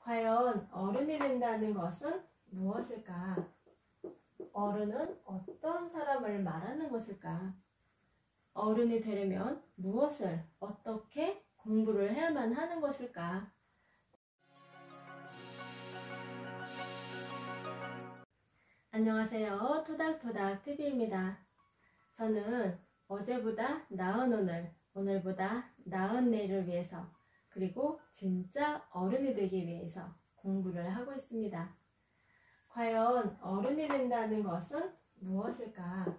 과연 어른이 된다는 것은 무엇일까? 어른은 어떤 사람을 말하는 것일까? 어른이 되려면 무엇을 어떻게 공부를 해야만 하는 것일까? 안녕하세요. 토닥토닥TV입니다. 저는 어제보다 나은 오늘, 오늘보다 나은 내일을 위해서, 그리고 진짜 어른이 되기 위해서 공부를 하고 있습니다. 과연 어른이 된다는 것은 무엇일까?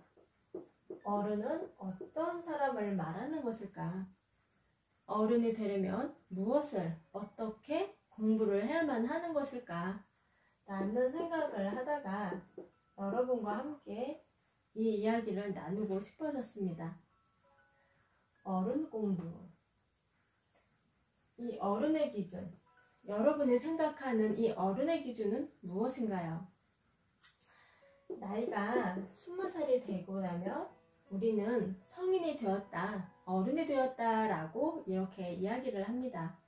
어른은 어떤 사람을 말하는 것일까? 어른이 되려면 무엇을 어떻게 공부를 해야만 하는 것일까? 라는 생각을 하다가 여러분과 함께 이 이야기를 나누고 싶어졌습니다. 어른 공부. 이 어른의 기준, 여러분이 생각하는 이 어른의 기준은 무엇인가요? 나이가 20살이 되고 나면 우리는 성인이 되었다, 어른이 되었다 라고 이렇게 이야기를 합니다.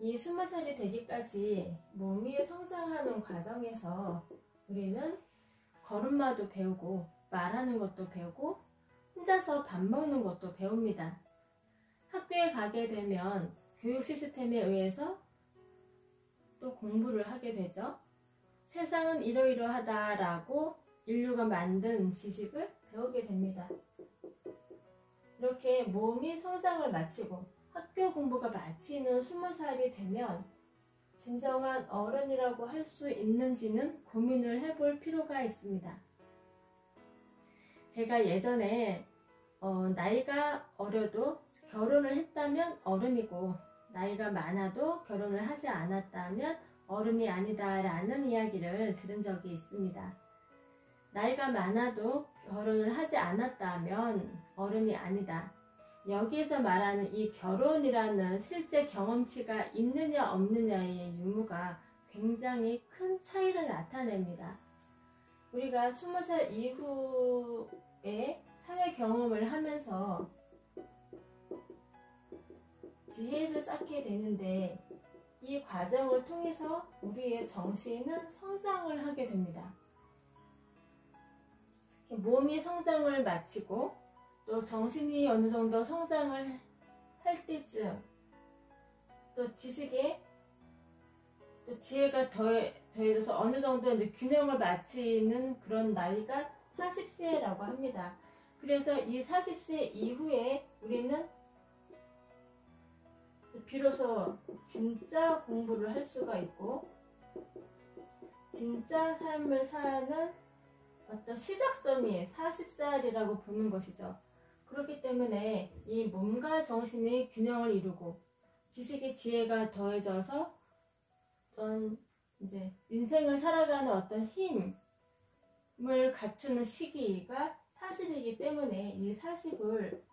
이 20살이 되기까지 몸이 성장하는 과정에서 우리는 걸음마도 배우고 말하는 것도 배우고 혼자서 밥 먹는 것도 배웁니다. 학교에 가게 되면 교육 시스템에 의해서 또 공부를 하게 되죠. 세상은 이러이러하다라고 인류가 만든 지식을 배우게 됩니다. 이렇게 몸이 성장을 마치고 학교 공부가 마치는 20살이 되면 진정한 어른이라고 할 수 있는지는 고민을 해볼 필요가 있습니다. 제가 예전에 나이가 어려도 결혼을 했다면 어른이고 나이가 많아도 결혼을 하지 않았다면 어른이 아니다 라는 이야기를 들은 적이 있습니다. 나이가 많아도 결혼을 하지 않았다면 어른이 아니다. 여기에서 말하는 이 결혼이라는 실제 경험치가 있느냐 없느냐의 유무가 굉장히 큰 차이를 나타냅니다. 우리가 20살 이후에 사회 경험을 하면서 지혜를 쌓게 되는데 이 과정을 통해서 우리의 정신은 성장을 하게 됩니다. 몸이 성장을 마치고 또 정신이 어느 정도 성장을 할 때쯤 또 지식에 또 지혜가 더해져서 어느 정도 이제 균형을 맞추는 그런 나이가 40세라고 합니다. 그래서 이 40세 이후에 우리는 비로소 진짜 공부를 할 수가 있고 진짜 삶을 사는 어떤 시작점이 40살이라고 보는 것이죠. 그렇기 때문에 이 몸과 정신의 균형을 이루고 지식의 지혜가 더해져서 어떤 이제 인생을 살아가는 어떤 힘을 갖추는 시기가 40이기 때문에 이 40을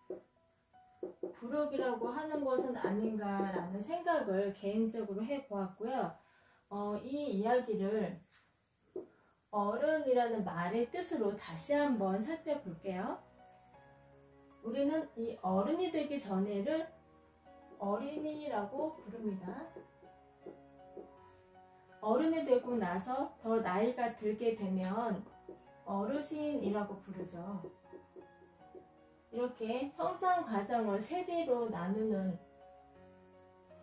부록이라고 하는 것은 아닌가라는 생각을 개인적으로 해보았고요. 이 이야기를 어른이라는 말의 뜻으로 다시 한번 살펴볼게요. 우리는 이 어른이 되기 전에를 어린이라고 부릅니다. 어른이 되고 나서 더 나이가 들게 되면 어르신이라고 부르죠. 이렇게 성장 과정을 세대로 나누는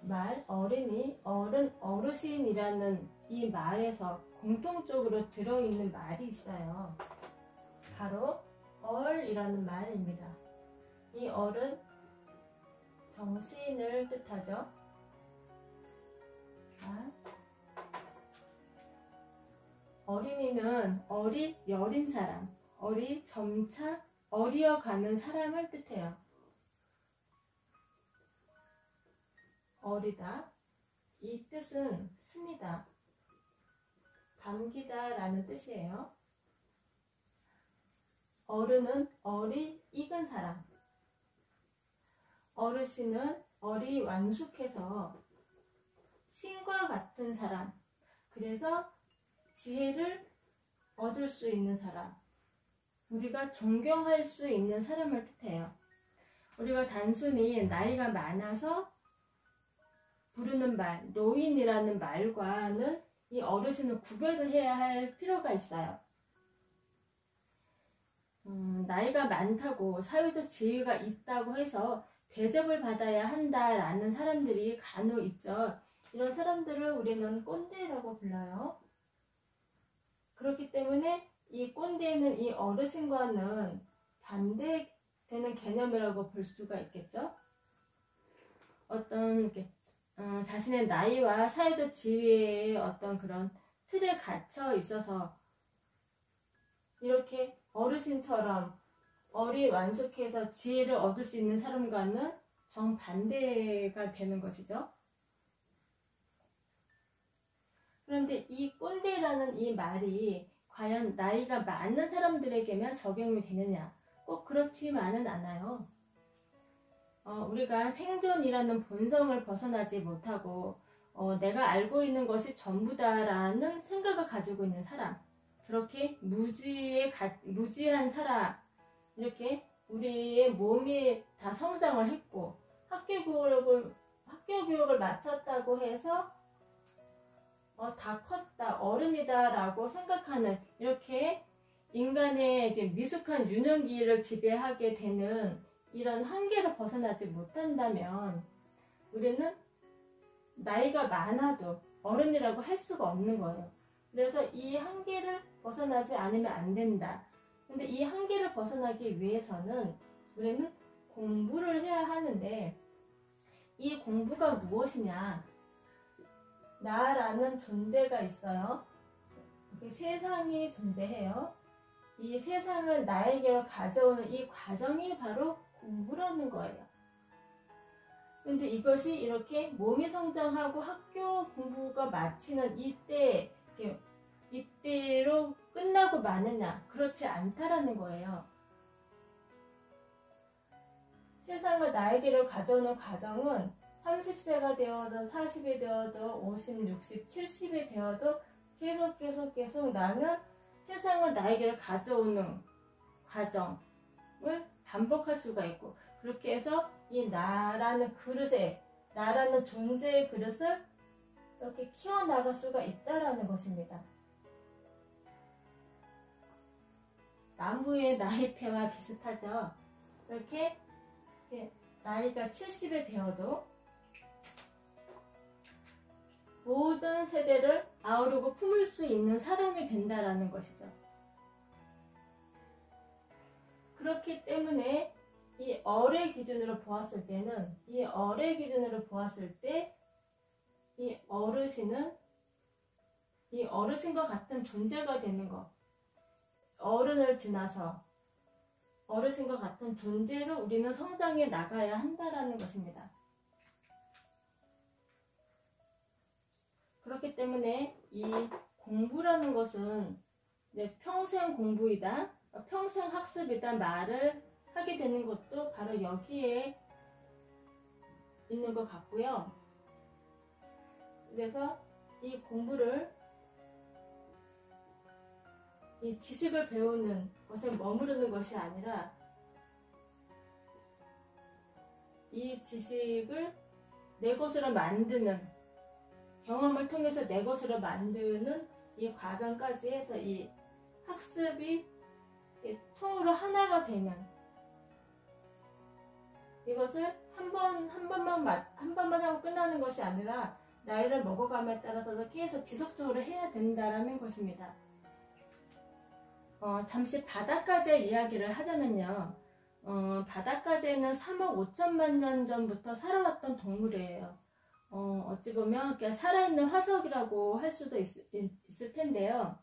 말, 어린이, 어른, 어르신이라는 이 말에서 공통적으로 들어있는 말이 있어요. 바로 얼이라는 말입니다. 이 얼은 정신을 뜻하죠. 자, 어린이는 어리 여린 사람, 어리 점차 어리어가는 사람을 뜻해요. 어리다, 이 뜻은 스미다, 감기다 라는 뜻이에요. 어른은 어리 익은 사람, 어르신은 어리 완숙해서 신과 같은 사람, 그래서 지혜를 얻을 수 있는 사람, 우리가 존경할 수 있는 사람을 뜻해요. 우리가 단순히 나이가 많아서 부르는 말, 노인이라는 말과는 이 어르신은 구별을 해야 할 필요가 있어요. 나이가 많다고 사회적 지위가 있다고 해서 대접을 받아야 한다라는 사람들이 간혹 있죠. 이런 사람들을 우리는 꼰대라고 불러요. 그렇기 때문에 이 꼰대는 이 어르신과는 반대되는 개념이라고 볼 수가 있겠죠. 어떤 자신의 나이와 사회적 지위의 어떤 그런 틀에 갇혀 있어서 이렇게 어르신처럼 어리완숙해서 지혜를 얻을 수 있는 사람과는 정반대가 되는 것이죠. 그런데 이 꼰대라는 이 말이 과연 나이가 많은 사람들에게만 적용이 되느냐? 꼭 그렇지만은 않아요. 우리가 생존이라는 본성을 벗어나지 못하고 내가 알고 있는 것이 전부다라는 생각을 가지고 있는 사람, 그렇게 무지한 사람, 이렇게 우리의 몸이 다 성장을 했고 학교 교육을 마쳤다고 해서 다 컸다, 어른이다 라고 생각하는, 이렇게 인간의 이제 미숙한 유년기를 지배하게 되는 이런 한계를 벗어나지 못한다면 우리는 나이가 많아도 어른이라고 할 수가 없는 거예요. 그래서 이 한계를 벗어나지 않으면 안 된다. 근데 이 한계를 벗어나기 위해서는 우리는 공부를 해야 하는데, 이 공부가 무엇이냐? 나라는 존재가 있어요. 세상이 존재해요. 이 세상을 나에게로 가져오는 이 과정이 바로 공부라는 거예요. 근데 이것이 이렇게 몸이 성장하고 학교 공부가 마치는 이때로 끝나고 마느냐? 그렇지 않다라는 거예요. 세상을 나에게로 가져오는 과정은 30세가 되어도 40이 되어도 50, 60, 70이 되어도 계속 나는 세상을 나에게로 가져오는 과정을 반복할 수가 있고, 그렇게 해서 이 나라는 그릇에, 나라는 존재의 그릇을 이렇게 키워나갈 수가 있다라는 것입니다. 나무의 나이테와 비슷하죠. 이렇게 나이가 70이 되어도 모든 세대를 아우르고 품을 수 있는 사람이 된다라는 것이죠. 그렇기 때문에 이 어의 기준으로 보았을 때는, 이 어르신은 이 어르신과 같은 존재가 되는 것, 어른을 지나서 어르신과 같은 존재로 우리는 성장해 나가야 한다라는 것입니다. 그렇기 때문에 이 공부라는 것은 평생 공부이다, 평생 학습이다 말을 하게 되는 것도 바로 여기에 있는 것 같고요. 그래서 이 공부를, 이 지식을 배우는 것에 머무르는 것이 아니라 이 지식을 내 것으로 만드는, 경험을 통해서 내 것으로 만드는 이 과정까지 해서 이 학습이 통으로 하나가 되는, 이것을 한 번만 하고 끝나는 것이 아니라 나이를 먹어감에 따라서도 계속 지속적으로 해야 된다라는 것입니다. 잠시 바닷가재 이야기를 하자면요. 바닷가재는 3억 5천만 년 전부터 살아왔던 동물이에요. 어찌 보면 살아있는 화석이라고 할 수도 있을 텐데요.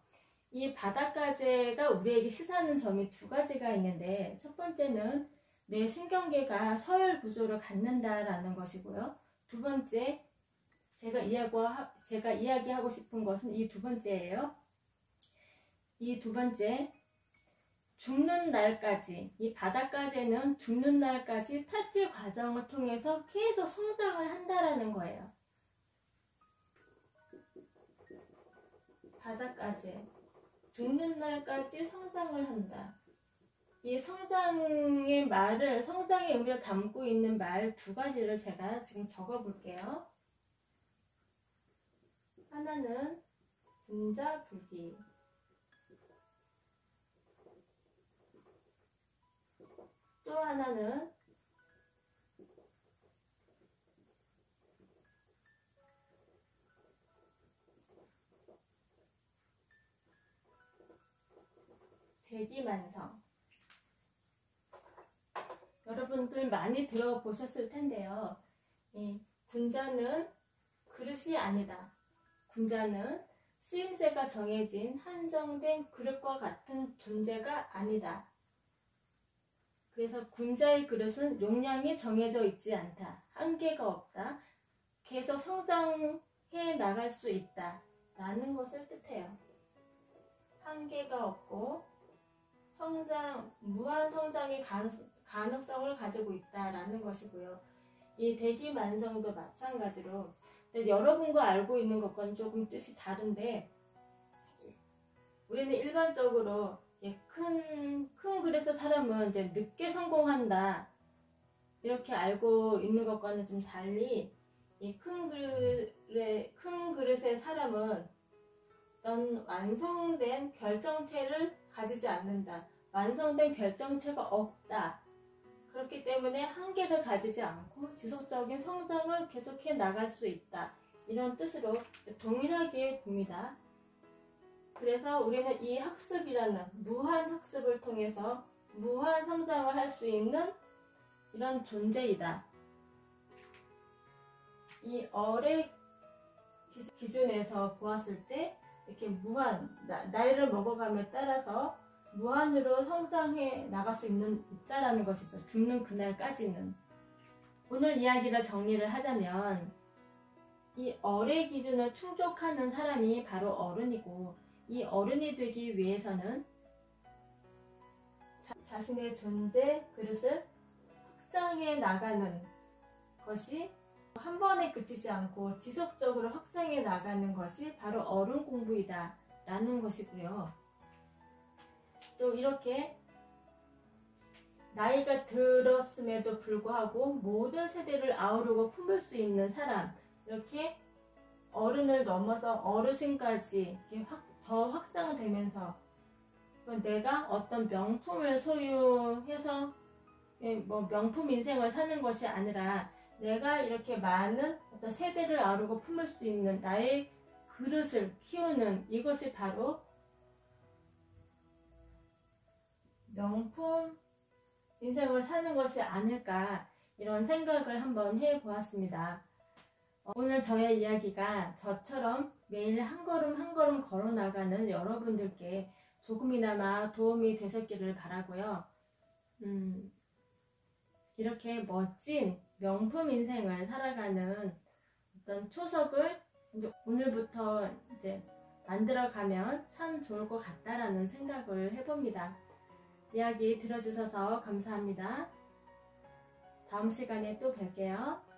이 바닷가재가 우리에게 시사하는 점이 두 가지가 있는데, 첫 번째는 뇌 신경계가 서열 구조를 갖는다라는 것이고요. 두 번째, 제가 이야기하고 싶은 것은 이 두 번째예요. 이 두 번째, 죽는 날까지, 이 바닷가재는 죽는 날까지 탈피 과정을 통해서 계속 성장을 한다라는 거예요. 바닷가재, 죽는 날까지 성장을 한다. 이 성장의 의미를 담고 있는 말 두 가지를 제가 지금 적어 볼게요. 하나는 분자불기. 또 하나는 대기만성. 여러분들 많이 들어보셨을 텐데요. 군자는 그릇이 아니다. 군자는 쓰임새가 정해진 한정된 그릇과 같은 존재가 아니다. 그래서 군자의 그릇은 용량이 정해져 있지 않다. 한계가 없다. 계속 성장해 나갈 수 있다. 라는 것을 뜻해요. 한계가 없고 무한 성장의 가능성을 가지고 있다라는 것이고요. 이 대기만성도 마찬가지로 여러분과 알고 있는 것과는 조금 뜻이 다른데, 우리는 일반적으로 큰 그릇의 사람은 이제 늦게 성공한다 이렇게 알고 있는 것과는 좀 달리, 이 큰 그릇의 사람은 어떤 완성된 결정체를 가지지 않는다. 완성된 결정체가 없다. 그렇기 때문에 한계를 가지지 않고 지속적인 성장을 계속해 나갈 수 있다. 이런 뜻으로 동일하게 봅니다. 그래서 우리는 이 학습이라는 무한 학습을 통해서 무한 성장을 할 수 있는 이런 존재이다. 이 얼의 기준에서 보았을 때 이렇게 무한, 나이를 먹어감에 따라서 무한으로 성장해 나갈 수 있다라는 것이죠. 죽는 그날까지는. 오늘 이야기를 정리를 하자면, 이 얼의 기준을 충족하는 사람이 바로 어른이고, 이 어른이 되기 위해서는 자신의 존재 그릇을 확장해 나가는 것이, 한 번에 그치지 않고 지속적으로 확장해 나가는 것이 바로 어른 공부이다 라는 것이고요. 또 이렇게 나이가 들었음에도 불구하고 모든 세대를 아우르고 품을 수 있는 사람, 이렇게 어른을 넘어서 어르신까지 이렇게 더 확장되면서 내가 어떤 명품을 소유해서 명품 인생을 사는 것이 아니라, 내가 이렇게 많은 어떤 세대를 아우르고 품을 수 있는 나의 그릇을 키우는, 이것이 바로 명품 인생을 사는 것이 아닐까, 이런 생각을 한번 해보았습니다. 오늘 저의 이야기가 저처럼 매일 한 걸음 한 걸음 걸어나가는 여러분들께 조금이나마 도움이 되셨기를 바라고요. 이렇게 멋진 명품 인생을 살아가는 어떤 초석을 오늘부터 이제 만들어가면 참 좋을 것 같다라는 생각을 해봅니다. 이야기 들어주셔서 감사합니다. 다음 시간에 또 뵐게요.